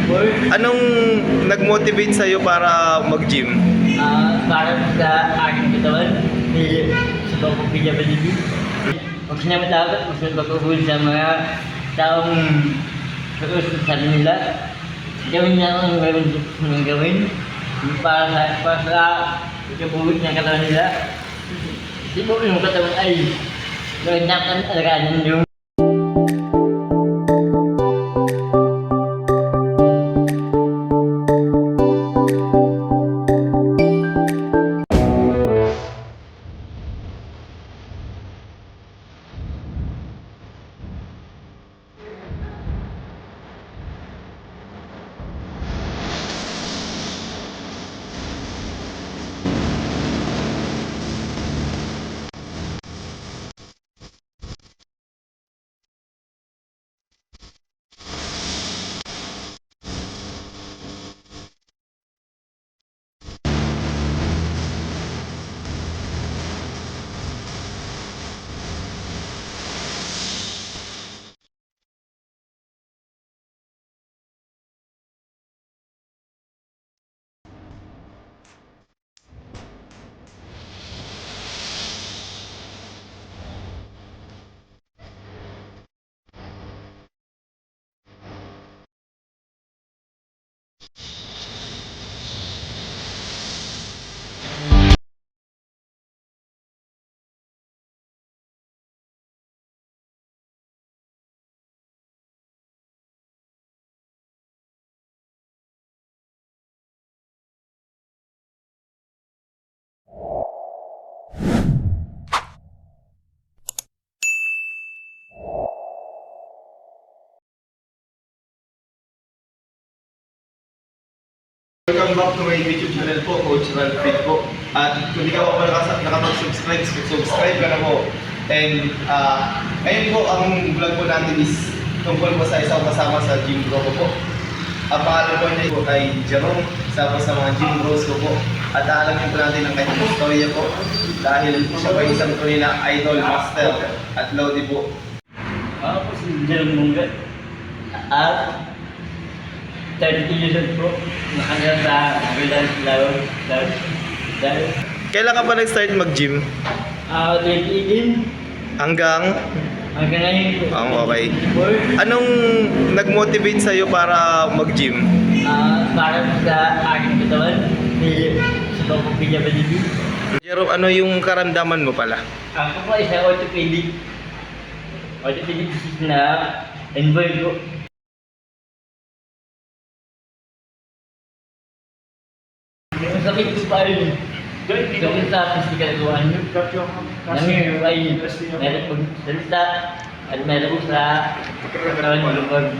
Anong nag-motivate sa'yo para mag-gym? Para sa aking katawan, sa pagpapilability. Huwag siya matakot, huwag siya magpapahuli sa mga taong sa sabi nila. Gawin niya ang gawin para sa ikabuhit ng katawan nila. Di mo yung katawan ay gawin natin alagaan yung Welcome back to my YouTube channel po, Coach Ralph po. At kung di ka pa nakapag-subscribe, subscribe ka na po. And ngayon po, ang vlog po natin is tungkol po sa isang kasama sa gym bro ko po. Ang pangalan po niya po kay Jerome, isa po sa mga gym bros ko po. At aalamin po natin ang kanyang istorya po. Dahil siya po isang tunay na idol, master at lodi po. ako po si Jerome Munggat. At 30 years old po. Hanggang sa Maguilan, Laro. Kailan ka pa nag-start mag-gym? 2018. Hanggang? Hanggang ngayon po. Okay. Anong nag-motivate sa'yo para mag-gym? Para sa aking katawan, sa pagpapilability. Jerome, ano yung karamdaman mo pala? Ako po ay sa orthopedic disease na involved po. Yung sakit ko pa yun. Sakit sa physical gawan. Nangyayari ay meron po salita at meron po sa katawan mo lupag.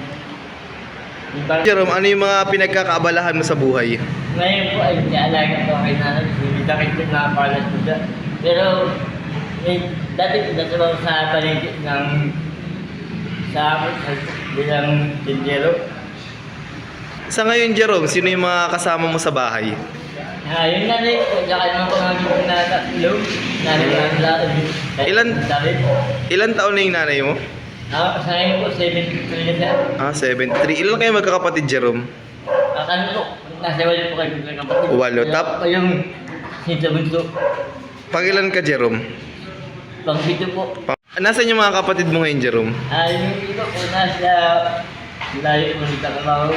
Jerome, ano yung mga pinagkakaabalahan mo sa buhay? Ngayon po ay nialaga po kay nanay. Hindi sakit ko nakapalas po siya. Pero dati nasabaw sa paligid ng sa bilang tindero. Sa ngayon, Jerome, sino yung mga kasama mo sa bahay? Yung nanay po, saka naman po mga na tatlo. Nanay po ang lahat. Ilan taon na yung nanay mo? Sa ngayon po, 73 na siya. 73. Ilan kayo magkakapatid, Jerome? Ano po, nasa wala po kayo ng kapatid. Walo. Yung sito bunso. Pangilan ka, Jerome? Pang sito po. Nasaan yung mga kapatid mo ngayon, Jerome? Yung iba po nasa layo po sa trabaho.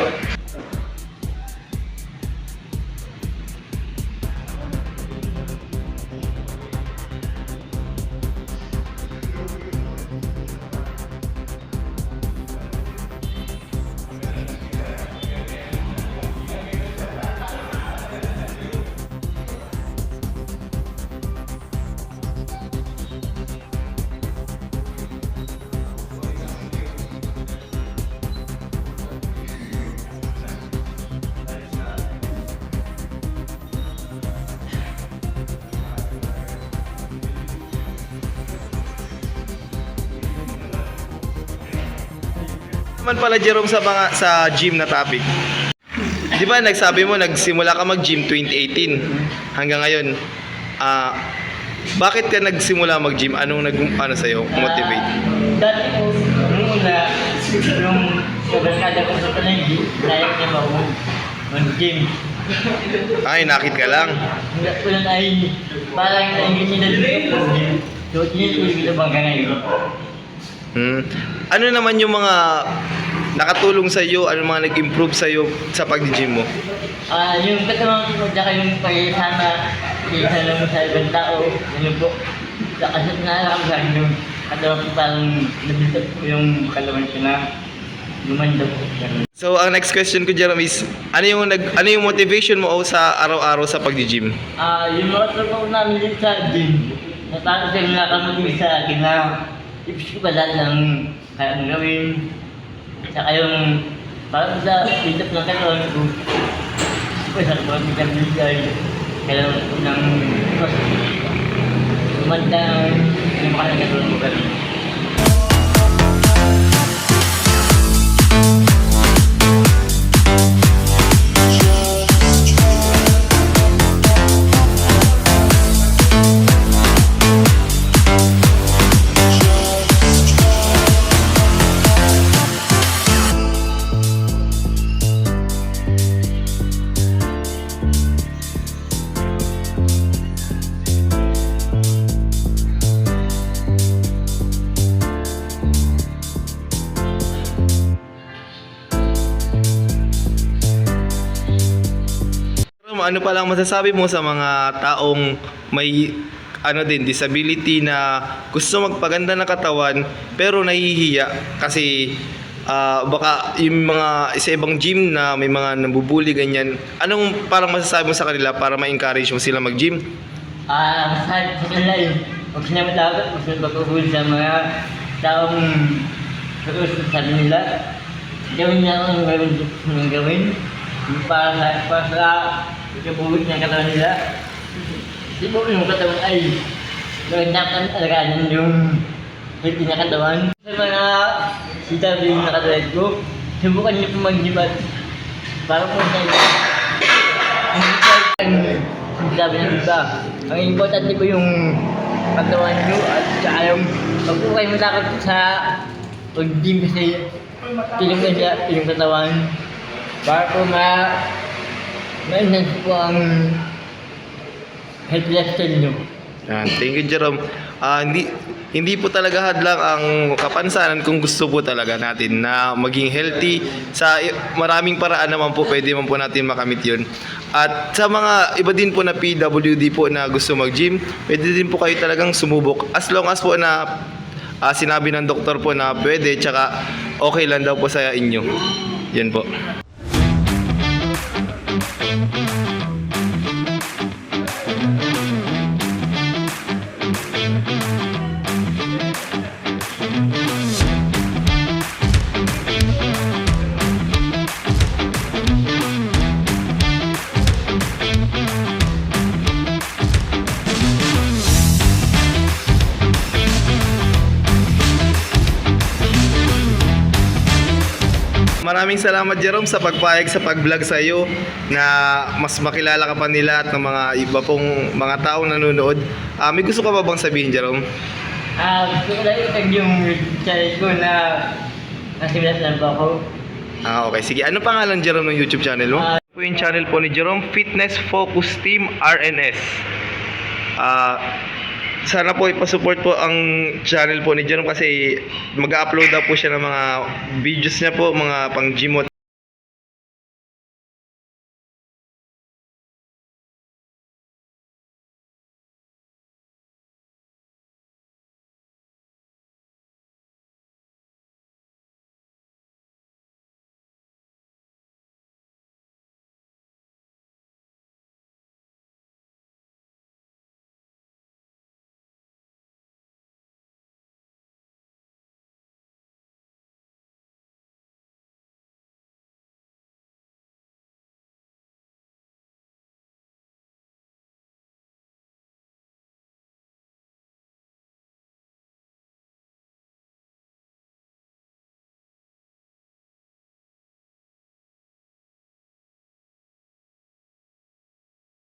Naman pala, Jerome, sa gym na topic. Di ba nagsabi mo nagsimula ka mag-gym 2018 hanggang ngayon? Bakit ka nagsimula mag-gym? Anong ano sa'yo? Motivate? Dati po, nung una, yung kabarkada ko sa palengke, nayak niya ako. mag-gym. Ay, nakit ka lang. Hanggang ko lang ay parang naingin nila dito po gym. So, tinutuloy ko bang ngayon. Ano naman yung mga nakatulong sa iyo, ano mga nag-improve sa iyo sa pag-gym mo? Yung katawan ko, tsaka yung pag-isama, isa lang sa ibang tao, yun po. Kasi nakakasabi yung katawan ko parang nabitap po yung katawan ko na gumanda po. So, ang next question ko, Jerome, is ano yung motivation mo sa araw-araw sa pag-gym? Yung mga trabaho namin din sa gym, na parang sila nakamotive sa akin na tips ko pa lahat ng kaya kong gawin. Saka yung parang sa bitap ng katawan ko, sa katawan ko bigay, kailangan ko ng gumanda yung mga katawan ko gawin. Ano pa lang masasabi mo sa mga taong may disability na gusto magpaganda ng katawan pero nahihiya kasi baka yung mga sa ibang gym na may mga nambubuli ganyan. Anong parang masasabi mo sa kanila para ma-encourage mo sila mag-gym? Masasabi sa kanila yun, huwag sila matakot, huwag sila magpapahuli sa mga taong sa nila. Gawin niya ang gawin para sa ikabuhit ng katawan nila. Di po yung katawan ay dapat alagaan yung healthy na katawan. Sa mga CW na katulad ko, subukan niyo po mag-gym para po sa ang sabi ng iba. Ang importante po yung katawan nyo at saka yung pag po kayo matakot sa pag-gym kasi tinignan niya yung katawan para po ma-enhance po ang health lifestyle nyo. Thank you, Jerome. Hindi po talaga hadlang ang kapansanan kung gusto po talaga natin na maging healthy. Sa maraming paraan naman po pwede man po natin makamit yun. At sa mga iba din po na PWD po na gusto mag-gym, pwede din po kayo talagang sumubok. As long as po na sinabi ng doktor po na pwede, tsaka okay lang daw po sa inyo. Yan po. Maraming salamat, Jerome, sa pagpayag sa pag-vlog sa iyo na mas makilala ka pa nila at ng mga iba pong mga taong nanonood. May gusto ka pa bang sabihin, Jerome? Gusto ko lang itag yung channel ko na nasimulat lang po ako. Okay. Sige. Ano pangalan, Jerome, ng YouTube channel mo? Po yung channel po ni Jerome, Fitness Focus Team RNS. Sana po ipasupport po ang channel po ni Jerome kasi mag-upload daw po siya ng mga videos niya po, mga pang gym mo.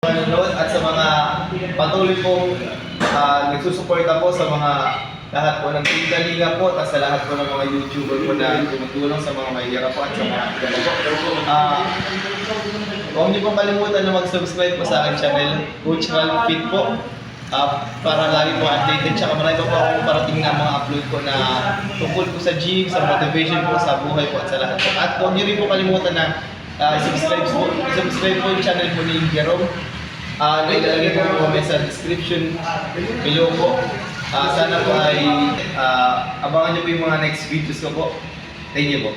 Manonood at sa mga patuloy pong nagsusuporta po sa mga lahat po ng Team Kalinga po, at sa lahat po ng mga YouTuber po na tumutulong sa mga mahihirap po at sa mga gano'n po. Huwag niyo pong kalimutan na mag-subscribe po sa aking channel, Coach Ralph Fit po. Para lagi po updated, tsaka marami pa po akong parating na mga upload ko na tungkol po sa gym, sa motivation po, sa buhay po at sa lahat po. At huwag niyo rin po kalimutan na subscribe po yung channel po ni Jerome. Ilalagay po po sa description below po. Sana po ay abangan niyo po yung mga next videos ko po. Thank you po.